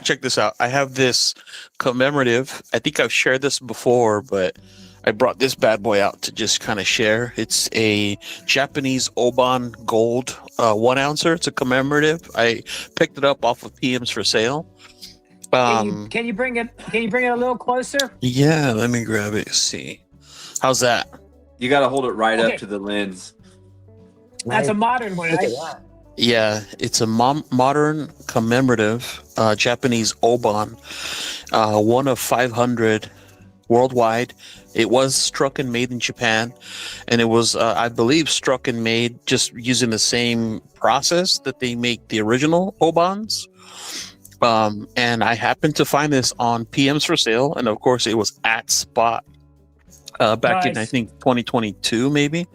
check this out. I have this commemorative. I think I've shared this before, but I brought this bad boy out to just kind of share. It's a Japanese Oban gold 1 ouncer. It's a commemorative. I picked it up off of PMs for sale. Can you bring it? Can you bring it a little closer? Yeah, let me grab it. See, how's that? You got to hold it right up to the lens. That's a modern one, right? Yeah, it's a modern commemorative Japanese Oban, 1 of 500 worldwide. It was struck and made in Japan, and it was, I believe, struck and made just using the same process that they make the original Obans. And I happened to find this on PMs for sale, and of course, it was at spot back in, I think, 2022, maybe.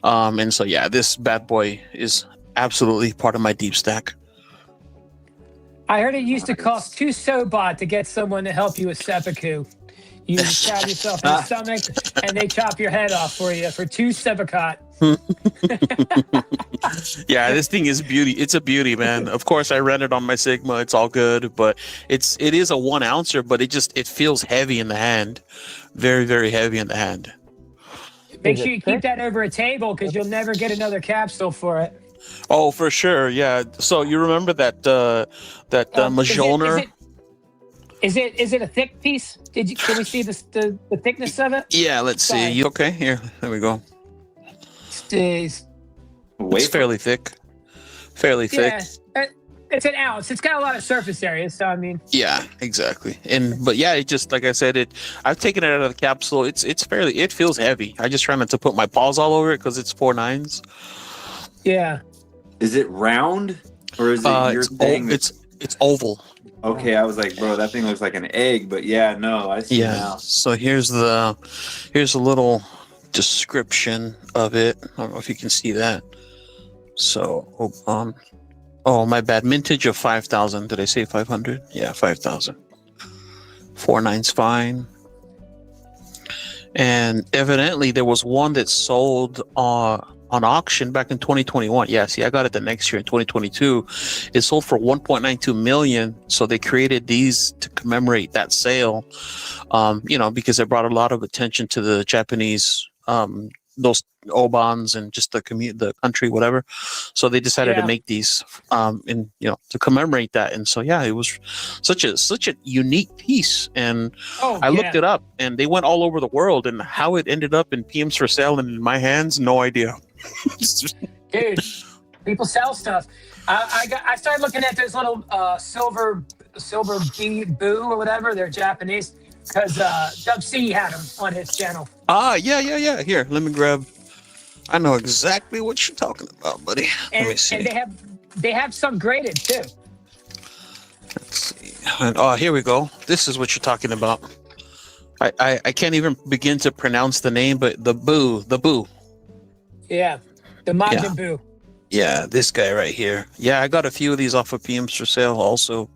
And so, yeah, this bad boy is absolutely part of my deep stack. I heard it used to cost 2 soba to get someone to help you with seppuku. You stab yourself in the stomach, and they chop your head off for you for 2 seppuku. Yeah, this thing is beauty. It's a beauty, man. Of course, I ran it on my Sigma. It's all good, but it is a 1 ouncer, but it feels heavy in the hand, very, very heavy in the hand. Make sure you keep that over a table because you'll never get another capsule for it. Oh, for sure. Yeah. So you remember that Majoner? Is it a thick piece? Can we see the thickness of it? Yeah, let's see. You okay? Here, there we go. It's fairly thick. Fairly thick. It's an ounce. It's got a lot of surface area, so I mean. Yeah, exactly. But yeah, it just, like I said, I've taken it out of the capsule. It feels heavy. I just try not to put my paws all over it because it's 4 9s. Yeah. Is it round or is it your thing? It's oval. Okay, I was like, bro, that thing looks like an egg, but yeah, no, I see now. So here's a little description of it. I don't know if you can see that. So, oh, my bad. Mintage of 5,000. Did I say 500? Yeah, 5,000. 4 9's fine. And evidently there was one that sold on auction back in 2021. Yeah, see, I got it the next year in 2022. It sold for 1.92 million. So they created these to commemorate that sale, because it brought a lot of attention to the Japanese, those Obans and just the country, whatever. So they decided to make these, to commemorate that. And so, yeah, it was such a unique piece. And I looked it up, and they went all over the world. And how it ended up in PMs for sale and in my hands, no idea. Dude, people sell stuff. I started looking at those little silver boo or whatever. They're Japanese because Dub C had them on his channel. Yeah. Here, let me grab. I know exactly what you're talking about, buddy. Let me see. And they have some graded too. Let's see. And here we go. This is what you're talking about. I can't even begin to pronounce the name, but the boo. Yeah, the Majin Buu. Yeah, this guy right here. Yeah, I got a few of these off of PMs for sale also.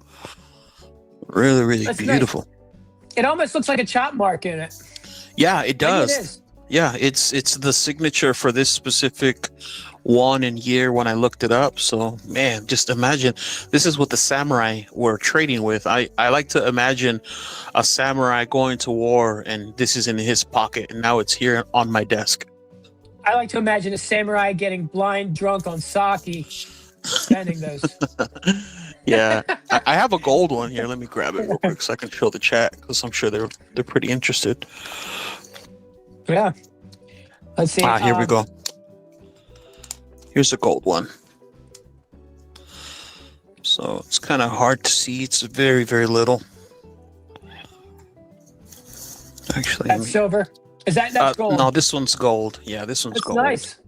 Really, really That's beautiful. Nice. It almost looks like a chop mark in it. Yeah, it does. Maybe it is. Yeah, it's the signature for this specific one and year when I looked it up. So, man, just imagine this is what the samurai were trading with. I like to imagine a samurai going to war and this is in his pocket and now it's here on my desk. I like to imagine a samurai getting blind drunk on sake, spending those. Yeah, I have a gold one here. Let me grab it real quick so I can show the chat because I'm sure they're pretty interested. Yeah. Let's see. Here we go. Here's a gold one. So it's kind of hard to see. It's very, very little. Actually, that's silver. Is that's gold? No, this one's gold. Yeah, this one's gold. Nice.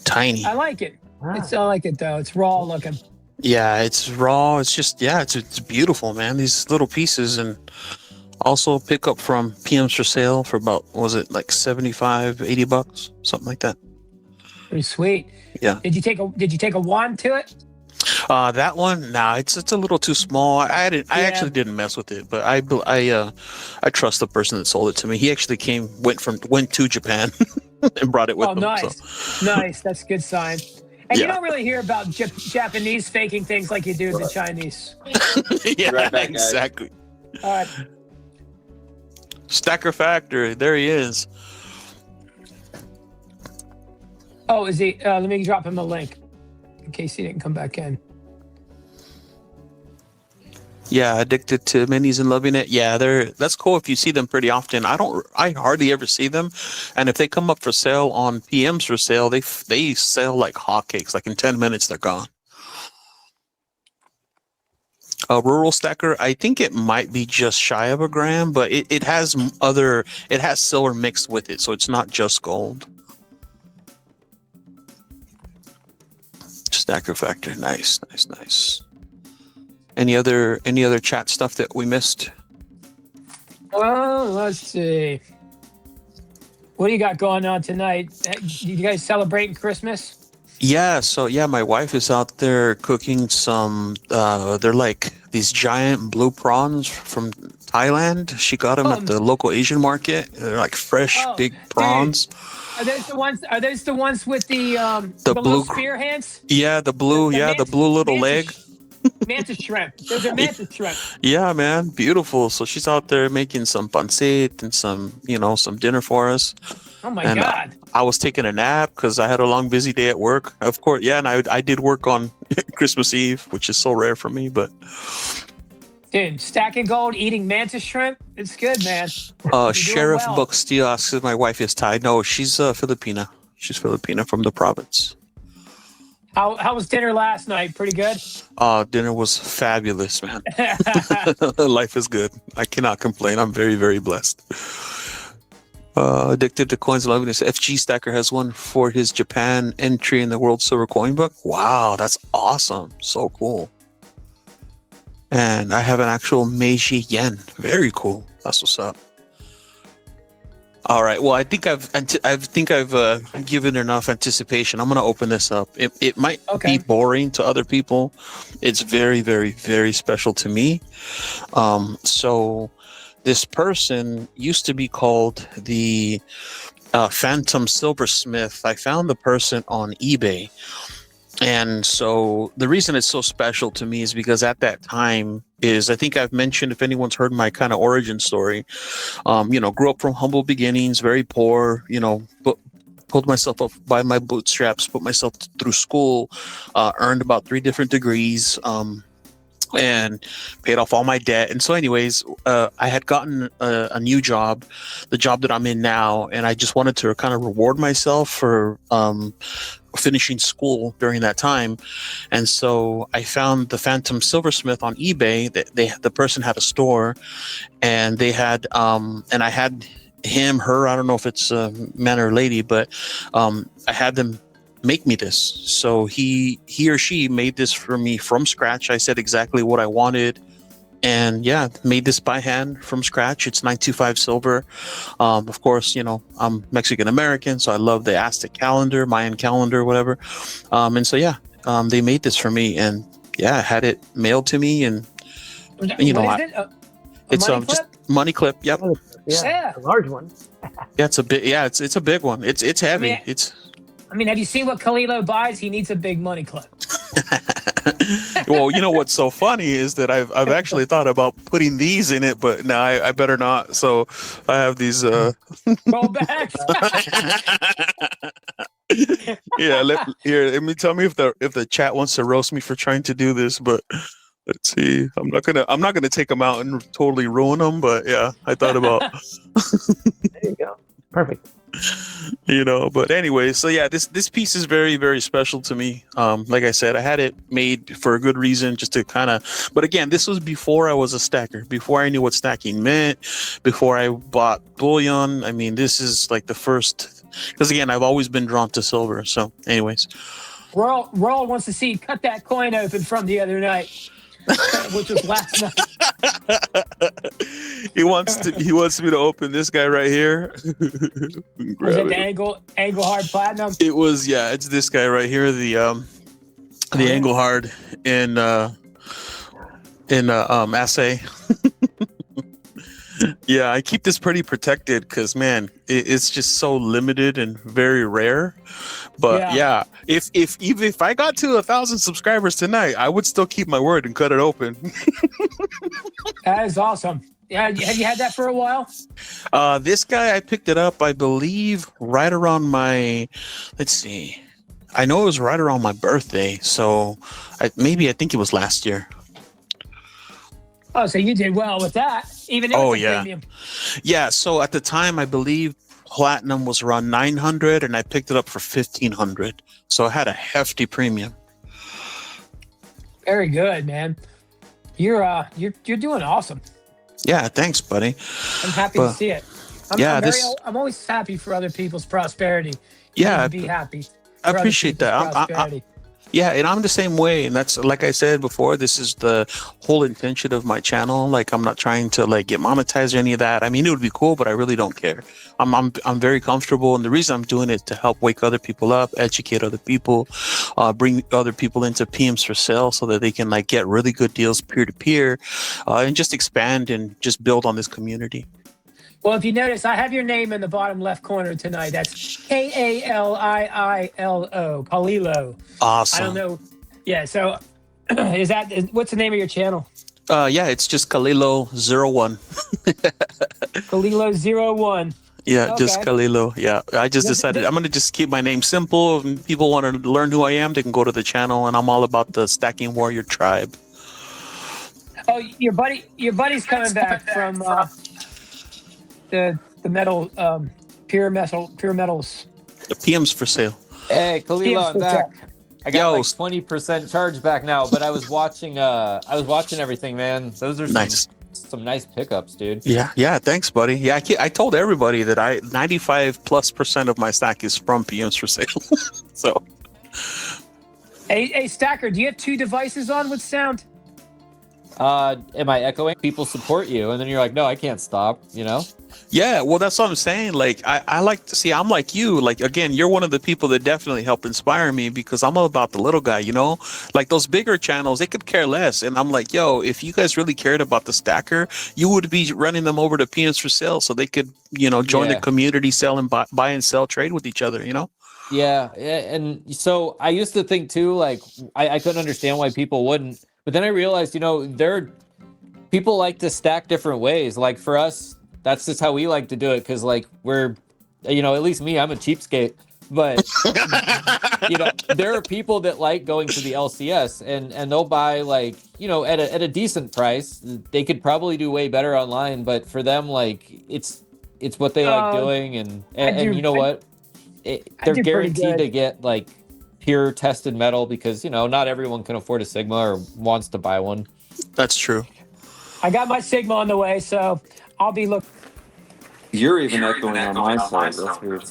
Tiny. I like it. Wow. I like it though. It's raw looking. Yeah, it's raw. It's just it's beautiful, man. These little pieces, and also pick up from PMs for sale for about, was it like $75-$80, something like that. Pretty sweet. Yeah. Did you take a wand to it? That one, nah, it's a little too small. I actually didn't mess with it, but I trust the person that sold it to me. He actually went to Japan and brought it with him. Nice, so. Nice. That's a good sign. And you Yeah. don't really hear about Japanese faking things like you do the Chinese. Yeah, Right back, guys. exactly. All right. Stacker Factor. There he is. Oh, is he? Let me drop him a link in case he didn't come back in. Yeah, addicted to minis and loving it. Yeah, that's cool if you see them pretty often. I hardly ever see them, and if they come up for sale on PMs for sale, they sell like hotcakes. Like in 10 minutes, they're gone. A rural stacker, I think it might be just shy of a gram, but it has silver mixed with it, so it's not just gold. Stacker Factor, nice. Any other chat stuff that we missed? Well, let's see. What do you got going on tonight? You guys celebrating Christmas? Yeah, so my wife is out there cooking some. They're like these giant blue prawns from Thailand. She got them at the local Asian market. They're like fresh, big prawns. Dude, are those the ones with the blue little spear hands? Yeah, the blue. The blue little leg. Mantis shrimp. Those are mantis shrimp. Yeah, man, beautiful. So she's out there making some pancit and some dinner for us. Oh my God. I was taking a nap because I had a long, busy day at work. Of course, yeah, and I did work on Christmas Eve, which is so rare for me. But dude, stacking gold, eating mantis shrimp, it's good, man. Sheriff Buck Steele asks if my wife is Thai. No, she's Filipina. She's Filipina from the province. How was dinner last night? Pretty good? Dinner was fabulous, man. Life is good. I cannot complain. I'm very, very blessed. Addicted to coins, loving this. FG Stacker has one for his Japan entry in the World Silver Coin Book. Wow, that's awesome. So cool. And I have an actual Meiji yen. Very cool. That's what's up. All right. Well, I think I've given enough anticipation. I'm going to open this up. It might be boring to other people. It's very, very, very special to me. So this person used to be called the Phantom Silversmith. I found the person on eBay. And so the reason it's so special to me is because at that time I think I've mentioned, if anyone's heard my kind of origin story, grew up from humble beginnings, very poor, but pulled myself up by my bootstraps, put myself through school, earned about 3 different degrees, and paid off all my debt. And so anyways, I had gotten a new job, the job that I'm in now, and I just wanted to kind of reward myself for finishing school during that time. And so I found the Phantom Silversmith on eBay. The person had a store, and they had and I had him, her, I don't know if it's a man or lady, but I had them make me this. So he or she made this for me from scratch. I said exactly what I wanted, and made this by hand from scratch. It's 925 silver. Of course, I'm Mexican American, so I love the Aztec calendar, Mayan calendar, whatever. And so they made this for me, and I had it mailed to me, and it's just money clip. Yep. Yeah, a large one. Yeah, it's a big. Yeah, it's a big one. It's heavy. Have you seen what Kalilo buys? He needs a big money clip. Well, what's so funny is that I've actually thought about putting these in it, but now I better not. So I have these. Go back. Yeah, let me tell me if the chat wants to roast me for trying to do this, but let's see. I'm not gonna take them out and totally ruin them, but yeah, I thought about. There you go. Perfect. But anyway, so this piece is very, very special to me. Like I said, I had it made for a good reason, just to but again, this was before I was a stacker, before I knew what stacking meant, before I bought bullion. I mean, this is like the first, because again, I've always been drawn to silver. So anyways, Roll wants to see cut that coin open from the other night, which was last night. He wants me to open this guy right here. Was it the angle hard platinum? It was, it's this guy right here, the angle hard in assay. Yeah, I keep this pretty protected because, man, it's just so limited and very rare. But yeah, even if I got to 1,000 subscribers tonight, I would still keep my word and cut it open. That is awesome. Yeah, have you had that for a while? This guy, I picked it up, I believe, right around my. Let's see. I know it was right around my birthday, so I think it was last year. Oh, so you did well with that, even if it's a premium. Yeah. So at the time, I believe platinum was around 900, and I picked it up for 1,500. So I had a hefty premium. Very good, man. You're doing awesome. Yeah, thanks, buddy. I'm happy to see it. I'm always happy for other people's prosperity. Be happy. I appreciate that. Yeah, and I'm the same way, and that's like I said before. This is the whole intention of my channel. Like, I'm not trying to like get monetized or any of that. I mean, it would be cool, but I really don't care. I'm very comfortable, and the reason I'm doing it to help wake other people up, educate other people, bring other people into PMs for sale, so that they can like get really good deals peer to peer, and just expand and just build on this community. Well, if you notice, I have your name in the bottom left corner tonight. That's Kalilo. Kalilo. Awesome. I don't know. Yeah. So, what's the name of your channel? Yeah, it's just Kalilo01. Kalilo01. Yeah, just Kalilo. Yeah, I just decided I'm gonna just keep my name simple. If people want to learn who I am, they can go to the channel, and I'm all about the Stacking Warrior tribe. Oh, your buddy's coming back from the metal pure metals. The PM's for sale. Hey, Kalila, I'm back. I got Yo. like 20% charge back now, but I was watching everything, man. Those are some nice pickups, dude. Yeah, thanks, buddy. Yeah, I told everybody that 95+% of my stack is from PM's for sale. So, hey, Stacker, do you have 2 devices on with sound? Am I echoing? People support you, and then you're like, no, I can't stop, you know? Yeah, well, that's what I'm saying. Like, I like to see, I'm like you. Like, again, you're one of the people that definitely help inspire me, because I'm all about the little guy, you know? Like, those bigger channels, they could care less. And I'm like, yo, if you guys really cared about the stacker, you would be running them over to PMs for sale so they could, join the community, sell and buy and sell, trade with each other, you know? Yeah, and so I used to think too, like, I couldn't understand why people wouldn't. But then I realized, people like to stack different ways. Like, for us, that's just how we like to do it, because like we're, at least me, I'm a cheapskate. But there are people that like going to the LCS and they'll buy like at a decent price. They could probably do way better online, but for them, like it's what they like doing, and you know what, they're guaranteed to get like pure tested metal, because not everyone can afford a Sigma or wants to buy one. That's true. I got my Sigma on the way, so I'll be looking. You're even echoing on my side. That's weird.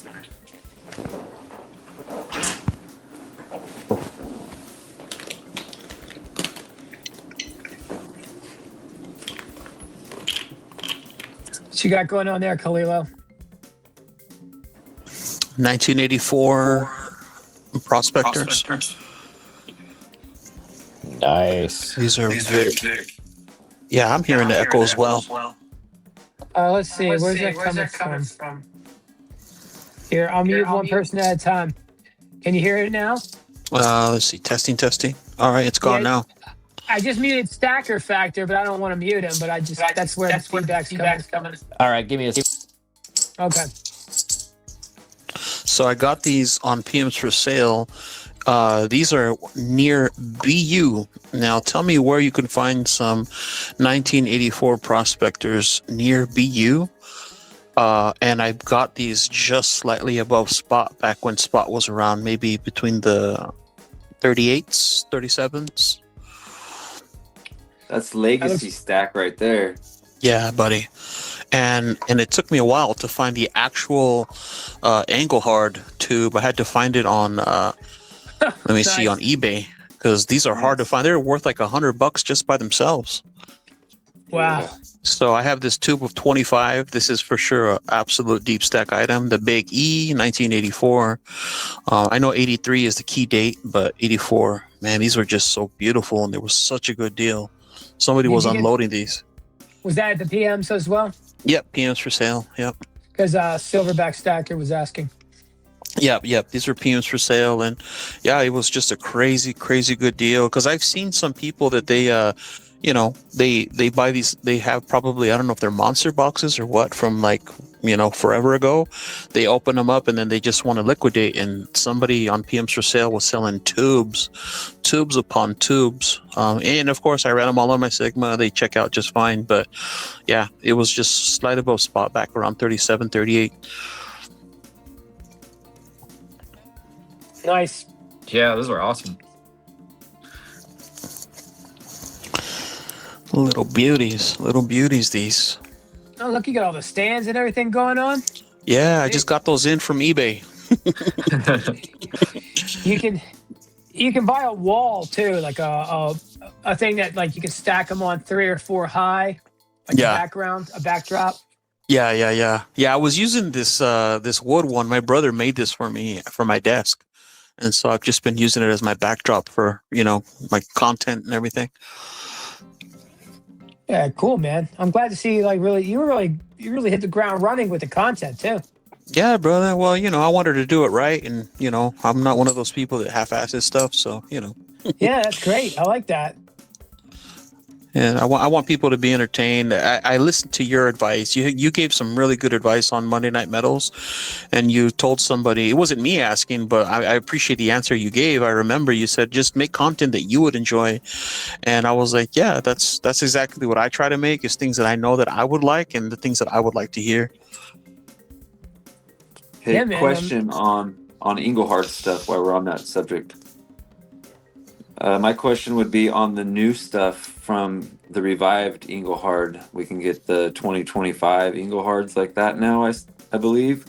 What you got going on there, Kalilo? 1984 prospectors. Nice. These are big. Yeah, I'm hearing the echo as well. Let's see. Where's that coming from? Here, I'll mute one person at a time. Can you hear it now? Let's see. Testing. All right, it's gone now. I just muted Stacker Factor, but I don't want to mute him. But that's where the feedback's coming. All right, give me a. Okay. So I got these on PMs for sale. These are near BU. Now tell me where you can find some 1984 prospectors near BU. And I got these just slightly above spot, back when spot was around maybe between the 38s, 37s. That's legacy stack right there. Yeah, buddy. And it took me a while to find the actual Engelhard tube. I had to find it on let me see, on eBay, because these are hard to find. They're worth like $100 just by themselves. Wow. So I have this tube of 25. This is for sure an absolute deep stack item. The Big E, 1984. I know 83 is the key date, but 84, man, these were just so beautiful, and they were such a good deal. Somebody was unloading these. Was that at the PMs as well? Yep, PMs for sale. Yep. Because Silverback Stacker was asking. Yep. These were PMs for sale, and yeah, it was just a crazy, crazy good deal. Because I've seen some people that they buy these. They have probably, I don't know if they're monster boxes or what, from like forever ago. They open them up and then they just want to liquidate. And somebody on PMs for sale was selling tubes upon tubes. And of course, I ran them all on my Sigma. They check out just fine. But yeah, it was just slight above spot, back around 37, 38. Nice. Yeah, those were awesome. Little beauties, these. Oh, look, you got all the stands and everything going on. Yeah, I just got those in from eBay. You can buy a wall too, like a thing that like you can stack them on 3 or 4 high, like Yeah. a backdrop. Yeah. I was using this wood one. My brother made this for me for my desk, and so I've just been using it as my backdrop for my content and everything. Yeah, cool, man. I'm glad to see you really hit the ground running with the content too. Yeah, brother. Well, I wanted to do it right, and I'm not one of those people that half-asses stuff. So Yeah, that's great. I like that. And I want people to be entertained. I listened to your advice. You gave some really good advice on Monday Night Metals, and you told somebody, it wasn't me asking, but I appreciate the answer you gave. I remember you said just make content that you would enjoy, and I was like, yeah, that's exactly what I try to make, is things that I know that I would like and the things that I would like to hear. Hey, Yeah, man. question on Engelhard stuff while we're on that subject. My question would be on the new stuff from the revived Engelhard. We can get the 2025 Engelhards like that now, I believe.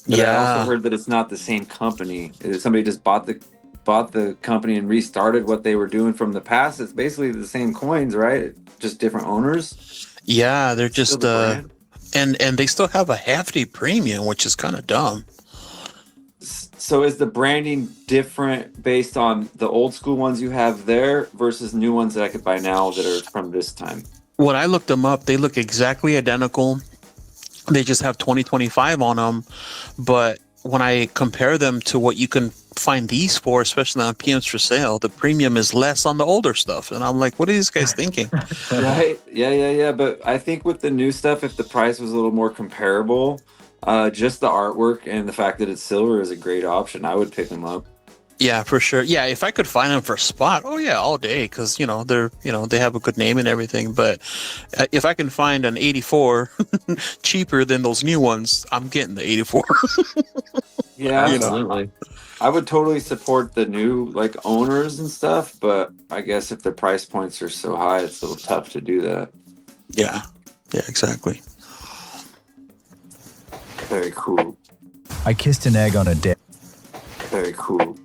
But I also heard that it's not the same company. Somebody just bought the company and restarted what they were doing from the past. It's basically the same coins, right? Just different owners. Yeah, they're Still just the brand? and they still have a hefty premium, which is kind of dumb. So is the branding different based on the old school ones you have there versus new ones that I could buy now that are from this time? When I looked them up, they look exactly identical. They just have 2025 on them. But when I compare them to what you can find these for, especially on PMs for sale, the premium is less on the older stuff. And I'm like, what are these guys thinking? Right? Yeah. But I think with the new stuff, if the price was a little more comparable, just the artwork and the fact that it's silver is a great option. I would pick them up. Yeah, for sure. Yeah, if I could find them for spot, oh yeah, all day, because they're they have a good name and everything. But if I can find an 84 cheaper than those new ones, I'm getting the 84. Yeah, Absolutely. I would totally support the new owners and stuff, but I guess if the price points are so high, it's a little tough to do that. Yeah, exactly. Very cool. I kissed an egg on a day. Very cool.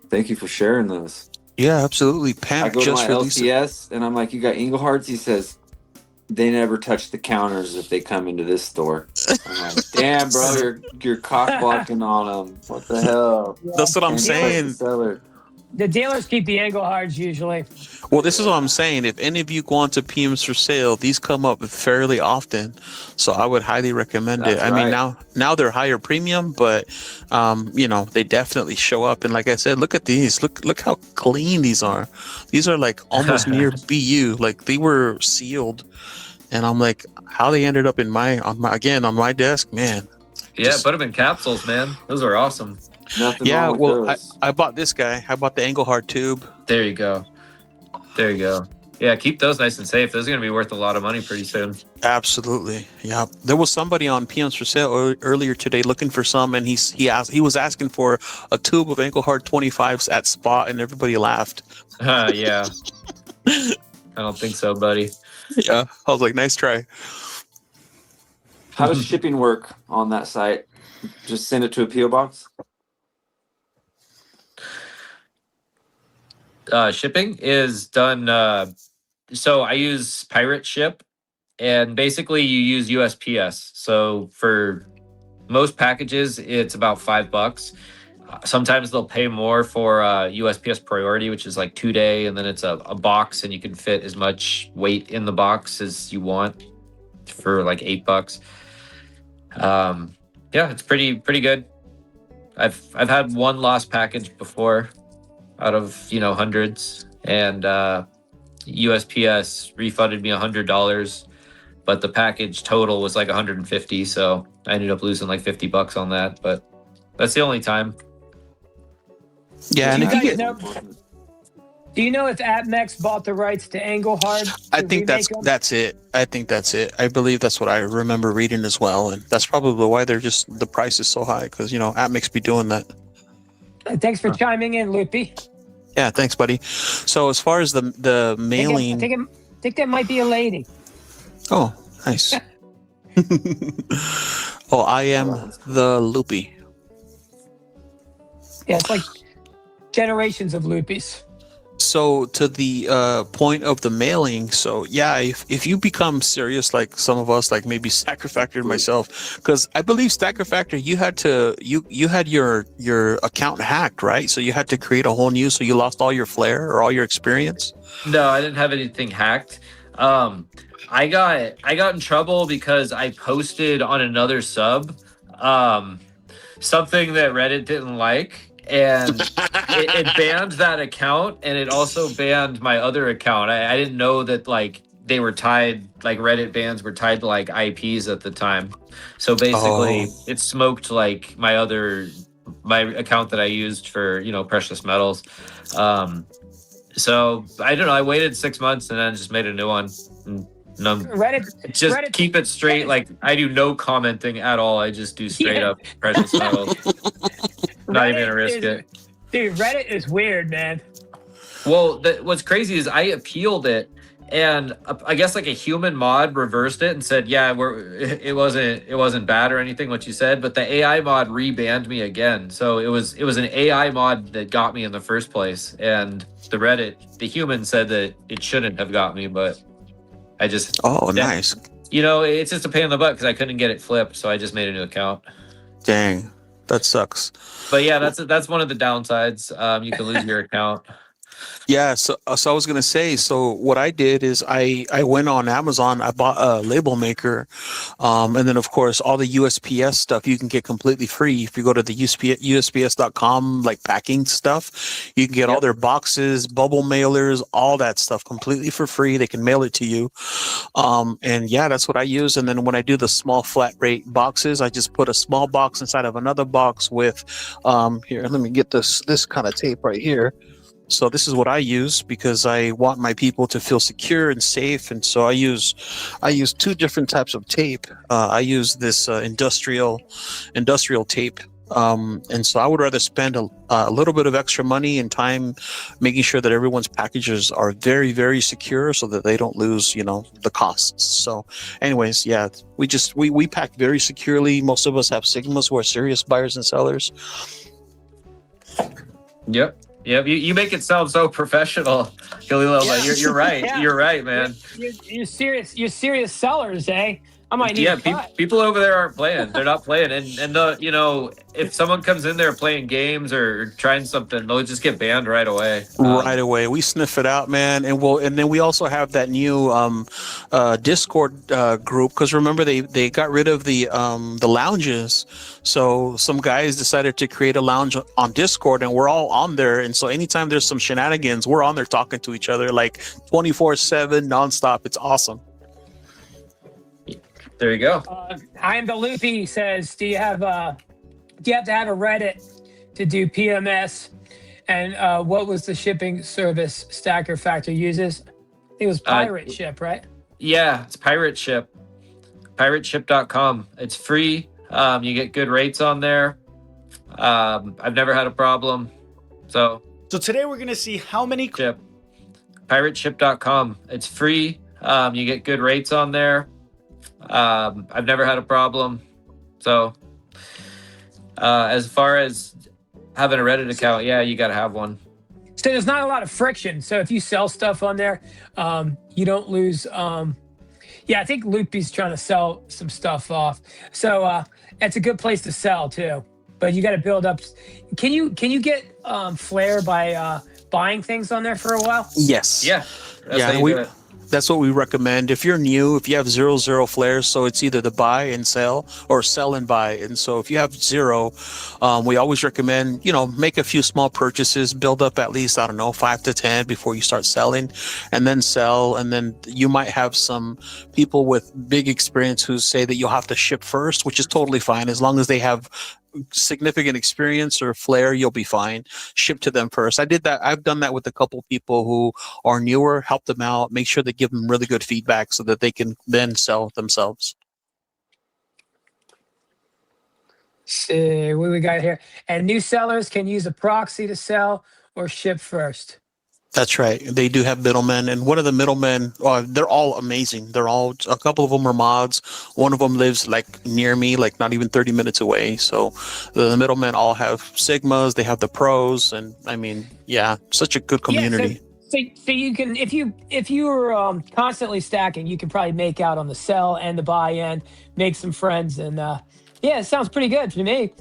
Thank you for sharing those. Yeah, absolutely. I Pamp go to just my released. LCS and I'm like, you got Engelhards? He says, they never touch the counters if they come into this store. I'm like, damn, bro, you're cock blocking on them. What the hell? That's what I'm Can't trust saying. the seller. The dealers keep the Engelhards usually. Well, this is what I'm saying. If any of you go on to PMs for sale, these come up fairly often, so I would highly recommend it. That's I mean, right. now they're higher premium, but they definitely show up. And like I said, look at these. Look how clean these are. These are like almost near BU. Like they were sealed, and I'm like, how they ended up on my desk, man. Yeah, put them in capsules, man. Those are awesome. Nothing Yeah, wrong with well, those. I bought this guy. I bought the Engelhard tube. There you go. Yeah, keep those nice and safe. Those are going to be worth a lot of money pretty soon. Absolutely. Yeah. There was somebody on PMs for sale earlier today looking for some, and he was asking for a tube of Engelhard 25s at spot, and everybody laughed. Yeah. I don't think so, buddy. Yeah. I was like, nice try. How does shipping work on that site? Just send it to a PO box? Shipping is done. So I use Pirate Ship, and basically you use USPS. So for most packages, it's about $5. Sometimes they'll pay more for USPS Priority, which is like 2-day, and then it's a box, and you can fit as much weight in the box as you want. for like $8. Yeah, it's pretty good. I've had one lost package before out of hundreds, and USPS refunded me $100, but the package total was like 150, so I ended up losing like $50 on that. But that's the only time. Yeah, and Do if you you guys get, know? Do you know if AppMex bought the rights to Engelhard? I to think remake them? that's it. I think that's it. I believe that's what I remember reading as well, and that's probably why the price is so high because AppMix be doing that. Thanks for chiming in, Loopy. Yeah, thanks, buddy. So as far as the mailing, I think that might be a lady. oh, nice. Oh, I am the Loopy. Yeah, it's like generations of Loopies. So to the point of the mailing, so yeah, if you become serious, like some of us, like maybe Stacker Factor and myself, because I believe Stacker Factor, you had your account hacked, right? So you had to create a whole new, so you lost all your flair or all your experience. No, I didn't have anything hacked. I got in trouble because I posted on another sub something that Reddit didn't like, and it banned that account, and it also banned my other account. I didn't know that like they were tied, like Reddit bans were tied to like IPs at the time. So basically, it smoked like my account that I used for precious metals. So I don't know. I waited 6 months and then just made a new one. Reddit, keep it straight. Like I do no commenting at all. I just do straight up precious metals. Not even gonna risk it. Dude, Reddit is weird, man. Well, what's crazy is I appealed it, and I guess like a human mod reversed it and said, "Yeah, it wasn't bad or anything what you said," but the AI mod rebanned me again. So it was an AI mod that got me in the first place, and the human said that it shouldn't have got me, but I just nice. It's just a pain in the butt because I couldn't get it flipped, so I just made a new account. Dang, that sucks. But yeah, that's one of the downsides. You can lose your account. Yeah, so I was gonna say, so what I did is I went on Amazon, I bought a label maker, and then of course all the USPS stuff you can get completely free if you go to the USPS.com like packing stuff. You can get all their boxes, bubble mailers, all that stuff completely for free. They can mail it to you, and yeah, that's what I use. And then when I do the small flat rate boxes, I just put a small box inside of another box with, here, let me get this kind of tape right here. So this is what I use because I want my people to feel secure and safe, and so I use two different types of tape. I use this industrial tape, and so I would rather spend a little bit of extra money and time making sure that everyone's packages are very, very secure, so that they don't lose the costs. So, anyways, yeah, we pack very securely. Most of us have Sigmas who are serious buyers and sellers. Yep. Yeah, you make it sound so professional, Galileo. Yeah. But you're right. Yeah. You're right, man. You're serious. You're serious sellers, eh? I might need a cut. People over there aren't playing. They're not playing. And if someone comes in there playing games or trying something, they'll just get banned right away. Right away. We sniff it out, man. And then we also have that new Discord group, because remember they got rid of the lounges. So some guys decided to create a lounge on Discord, and we're all on there. And so anytime there's some shenanigans, we're on there talking to each other like 24/7 nonstop. It's awesome. There you go. I am the Loopy says, do you have to have a Reddit to do PMS? And what was the shipping service Stacker Factor uses? I think it was Pirate Ship, right? Yeah, it's Pirate Ship. Pirateship.com. It's free. You get good rates on there. I've never had a problem. So today we're going to see how many... Pirateship.com. It's free. You get good rates on there. I've never had a problem. So as far as having a Reddit account, yeah, you got to have one. So there's not a lot of friction. So if you sell stuff on there, you don't lose. Yeah, I think Loopy's trying to sell some stuff off. So it's a good place to sell too. But you got to build up. Can you get flair by buying things on there for a while? Yes. Yeah. That's how you do it. That's what we recommend. If you're new, if you have 0 flares, so it's either the buy and sell or sell and buy. And so if you have 0, we always recommend, make a few small purchases, build up at least, I don't know, 5 to 10 before you start selling, and then sell. And then you might have some people with big experience who say that you'll have to ship first, which is totally fine. As long as they have significant experience or flair, you'll be fine. Ship to them first. I did that. I've done that with a couple people who are newer, help them out, make sure they give them really good feedback so that they can then sell themselves. See what we got here. And new sellers can use a proxy to sell or ship first. That's right. They do have middlemen, and one of the middlemen, they're all amazing. A couple of them are mods. One of them lives like near me, like not even 30 minutes away. So the middlemen all have Sigmas. They have the pros, and I mean, yeah, such a good community. Yeah, so you can, if you're constantly stacking, you can probably make out on the sell and the buy end, make some friends, and yeah, it sounds pretty good to me.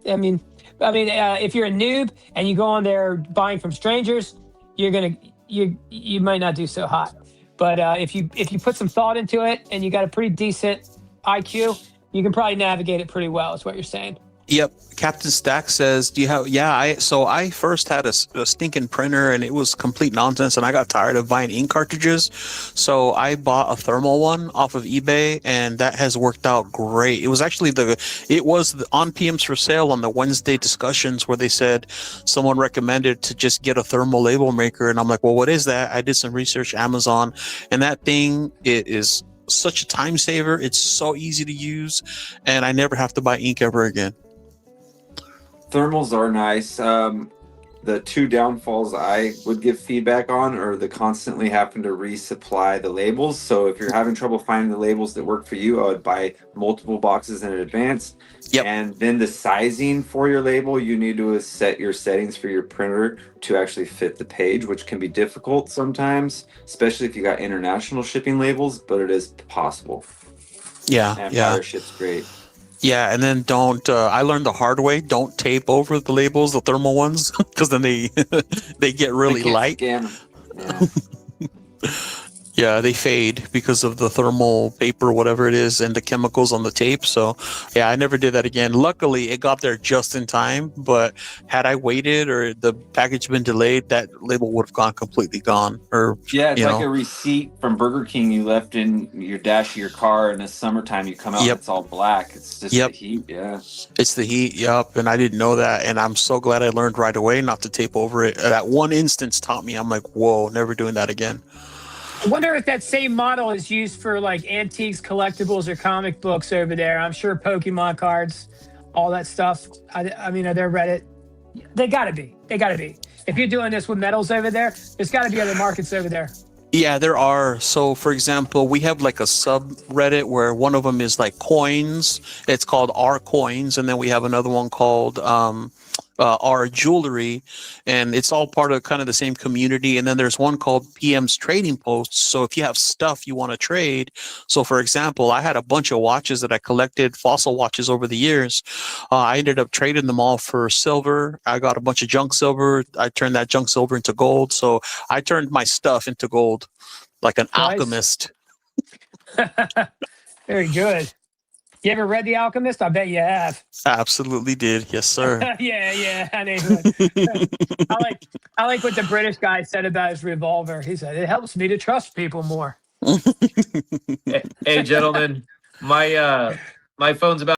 I mean, if you're a noob and you go on there buying from strangers, you might not do so hot. But if you put some thought into it and you got a pretty decent IQ, you can probably navigate it pretty well. Is what you're saying. Yep. Captain Stack says, "Do you have?" Yeah. I first had a stinking printer, and it was complete nonsense, and I got tired of buying ink cartridges, so I bought a thermal one off of eBay, and that has worked out great. It was actually on PMs for sale on the Wednesday discussions where they said someone recommended to just get a thermal label maker, and I'm like, well, what is that? I did some research, Amazon, and that thing, it is such a time saver. It's so easy to use, and I never have to buy ink ever again. Thermals are nice. The two downfalls I would give feedback on are the constantly having to resupply the labels. So if you're having trouble finding the labels that work for you, I would buy multiple boxes in advance. Yep. And then the sizing for your label, you need to set your settings for your printer to actually fit the page, which can be difficult sometimes, especially if you got international shipping labels, but it is possible. Yeah. And yeah. Fireship's great. Yeah, and then I learned the hard way, don't tape over the labels, the thermal ones, because then they get really light. Scan them. Yeah. Yeah, they fade because of the thermal paper, whatever it is, and the chemicals on the tape. So, yeah, I never did that again. Luckily, it got there just in time. But had I waited or the package been delayed, that label would have gone completely gone. Or yeah, it's like a receipt from Burger King you left in your dash of your car in the summertime. You come out, and it's all black. It's just the heat. Yeah, it's the heat. Yep, and I didn't know that, and I'm so glad I learned right away not to tape over it. That one instance taught me. I'm like, whoa, never doing that again. I wonder if that same model is used for like antiques, collectibles, or comic books over there. I'm sure Pokemon cards, all that stuff. I mean, are there Reddit? They gotta be. If you're doing this with metals over there, there's gotta be other markets over there. Yeah, there are. So, for example, we have like a subreddit where one of them is like coins. It's called R Coins, and then we have another one called our jewelry, and it's all part of kind of the same community. And then there's one called PM's Trading Posts. So if you have stuff you want to trade, so for example, I had a bunch of watches that I collected, fossil watches over the years. I ended up trading them all for silver. I got a bunch of junk silver. I turned that junk silver into gold. So I turned my stuff into gold like an alchemist. Very good. You ever read The Alchemist? I bet you have. Absolutely did. Yes, sir. yeah. I know. I like what the British guy said about his revolver. He said, it helps me to trust people more. Hey, gentlemen, my phone's about